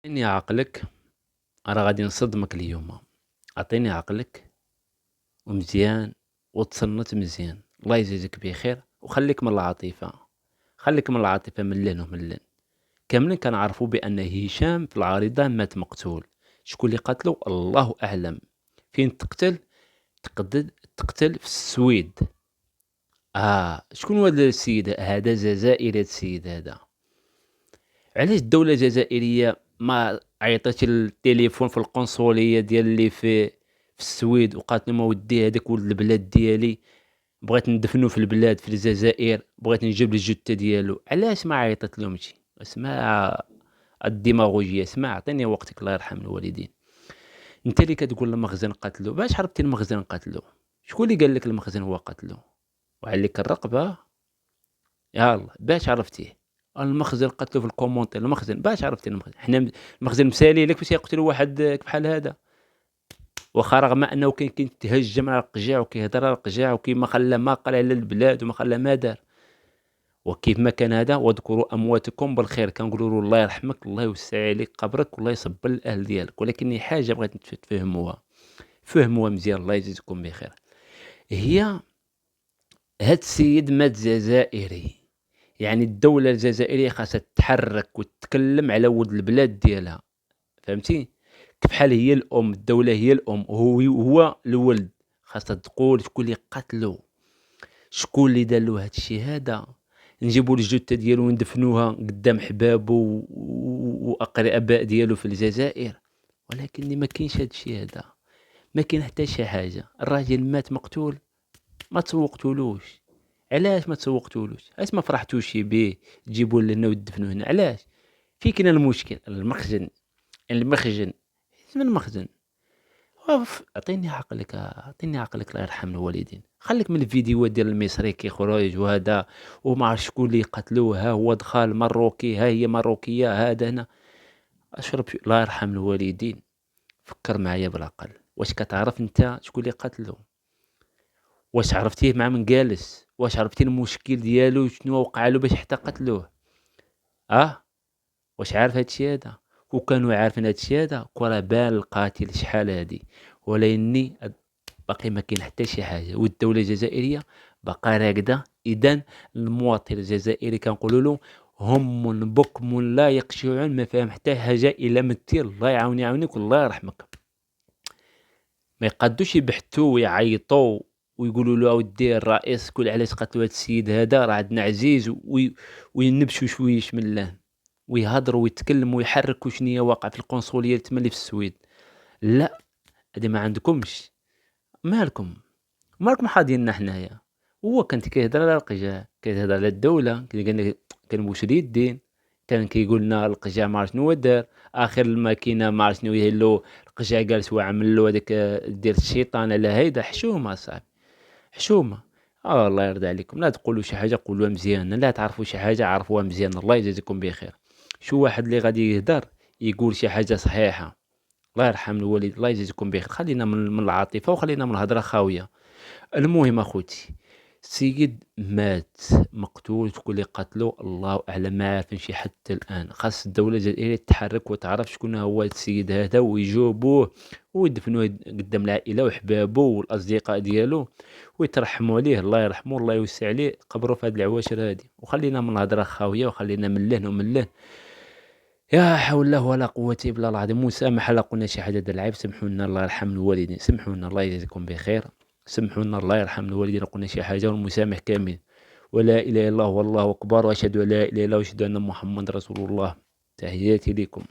إني عقلك راه غادي نصدمك اليوم. عطيني عقلك ومزيان وتصنت مزيان، الله يجازيك بخير وخليك من العاطفة، خليك من العاطفة ملّان وملّان. كاملين كنعرفوا بأن هشام في العارضة مات مقتول، شكون اللي قتلو الله أعلم. فين تقتل؟ تقتل في السويد. شكون هو هذا السيد؟ هذا جزائري هذا السيد هذا. علاش الدولة الجزائرية ما عيطاتش التليفون في القنصلية ديال اللي في السويد وقالت لهم اودي هذاك ولد البلاد ديالي، بغيت ندفنو في البلاد في الجزائر، بغيت نجيب الجثة ديالو. علاش ما عيطت لهمش؟ اسمع الديماغوجية، اسمع عطيني وقتك الله يرحم الوالدين. انت اللي كتقول المخزن قتلو، باش عرفتي المخزن قتلو؟ شكون اللي قال لك المخزن هو قتلو؟ وعليك الرقبة يالله باش عرفتيه. المخزن قتلو في الكومونتير، المخزن باش عرفتي المخزن. حنا المخزن مسالي لك باش يقتلوا واحد بحال هذا، واخا رغم انه كاين كيتهجم على القجاع وكيهضر على القجاع وكيما خلى ما قال على البلاد وما خلى ما دار. وكيف ما كان هذا، واذكروا امواتكم بالخير، كنقولوا له الله يرحمك، الله يوسع عليك قبرك والله يصبر الاهل ديالك. ولكن حاجه بغيت تفهموها، فهموها مزيان الله يجزيكم بخير. هي هاد السيد مات جزائري، يعني الدولة الجزائرية خاصها تتحرك وتتكلم على ولد البلاد ديالها، فهمتي؟ كبحال هي الأم، الدولة هي الأم وهو الولد، خاصها تقول شكون اللي قتلو، شكون اللي دار له هاد الشي هذا. نجيبوا الجثة ديالو وندفنوها قدام حبابو وأقرباء ديالو في الجزائر، ولكن ما كاينش هاد الشي هذا، ما كاين حتى شي حاجة. الراجل مات مقتول، ما تسوقتولوش. علاش ما تسوقتولوش؟ علاش ما فرحتوش بيه تجيبوه لنا وتدفنوه هنا؟ علاش؟ فين كاين المشكل؟ المخزن، المخزن، من المخزن. عطيني عقلك، عطيني عقلك الله يرحم الوالدين. خليك من الفيديوهات ديال المصري كيخرج وهذا وما عرف شكون اللي قتلوه، ها هو دخل مروكي، ها هي مروكية، هذا هنا. اشرب الله يرحم الوالدين. فكر معايا بالعقل، واش كتعرف انت شكون اللي قتلو؟ واش عرفتيه مع من جالس؟ واش عرفتي المشكل ديالو شنو وقع له باش حتى قتلوه؟ اه واش عارف هادشي هذا؟ وكانوا عارفين هادشي هذا كون بان القاتل شحال هادي. ولاني باقي ما كاين حتى شي حاجه، والدوله الجزائريه باقا راكده. اذا المواطن الجزائري كنقولوا له هم بكم لا يقشعون، ما فاهم حتى حاجه الا متي. الله يعاونك والله يرحمك. ما يقدوش يبحثوا ويعيطوا ويقولوا له اودي الرئيس كل علاش قتلوا هذا السيد هذا، راه عندنا عزيز وينبشوا شويش من الله ويهضروا ويتكلموا ويحركوا شنو هي واقع في القنصليه تما اللي في السويد. لا، هذه ما عندكمش. مالكم؟ مالكم حاضيننا حنايا؟ هو كان كيهضر على القجاع، كيهضر على الدوله، كان بوشري الدين، كان كيقول لنا القجاع ما عرف شنو دار. اخر الماكينه ما عرف شنو يهلو القجاع، جالس وعمل له هذاك ديال الشيطان على هيدا. حشومه صاحبي، حشومه. الله يرضى عليكم، لا تقولوا شي حاجه قولوها مزيان، لا تعرفوا شي حاجه عرفوها مزيان، الله يجازيكم بخير. شو واحد اللي غادي يهدر يقول شي حاجه صحيحه، الله يرحم الوالد الله يجازيكم بخير. خلينا من العاطفه وخلينا من الهضره خاويه. المهم اخوتي، السيد مات مقتول، شكون اللي قتلو الله اعلم، ما عارفين شي حتى الان. خاص الدوله الجزائريه تتحرك وتعرف شكون هو السيد هذا ويجوبوه ويدفنوه قدام العائله وحبابه والاصدقاء ديالو ويترحموا عليه، الله يرحمه الله يوسع عليه قبره في هذه العواشر هذه. وخلينا من الهضره خاويه وخلينا من لهن ومن لهن. يا حول الله ولا قوة إلا بالله العظيم. مسامحة لا قلنا شي حاجة ديال العيب، سمحونا الله يرحم الوالدين، سمحونا الله يجزيكم بخير، سمحونا الله يرحم الوالدين قلنا شي حاجة، والمسامح كامل. ولا إله إلا الله والله أكبر، وأشهد أن لا إله إلا الله وأشهد أن محمد رسول الله. تحياتي لكم.